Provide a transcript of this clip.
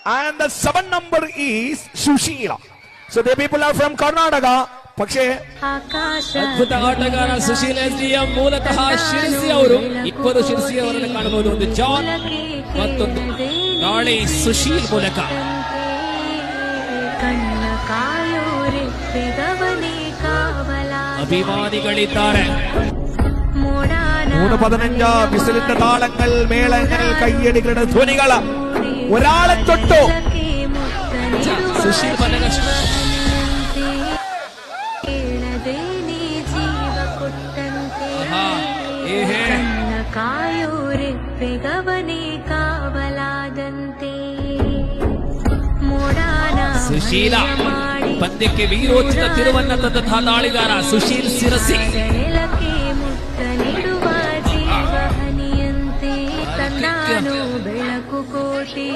and the 7th number is Sushila. So the people are from Karnataka. പക്ഷേ ಅದ್ಭುತ ಆಟಗಾರ Sushil SDM ಮೂಲತಃ ಶಿರಸಿ ಅವರು. ಇಬ್ಬರು ಶಿರಸಿ ಅವರನ್ನು ಕಾಣಬಹುದು, ಒಂದು ಜಾನ್ ಮತ್ತೊಂದು ನಾಳೆ ಸುಶೀಲ್ ಮೂಲಕ. അഭിമാനികളിದ್ದಾರೆ. 3:15 വിസിലിന്റെ താളങ്ങൾ, മേളങ്ങൾ, കയ്യടികളുടെ ധ്വനികൾ. ഒരാളെ തൊട്ടു സുശീൽ പനകൃഷ്ണ ಸುಶೀಲ ಪಂದ್ಯಕ್ಕೆ ವೀರೋಚಿತ ತಿರುವನ್ನ ತಂದಂತಹ ದಾಳಿಗಾರ ಸುಶೀಲ್ ಶಿರಸಿ. ಬೆಳಕು ಕೋಟಿ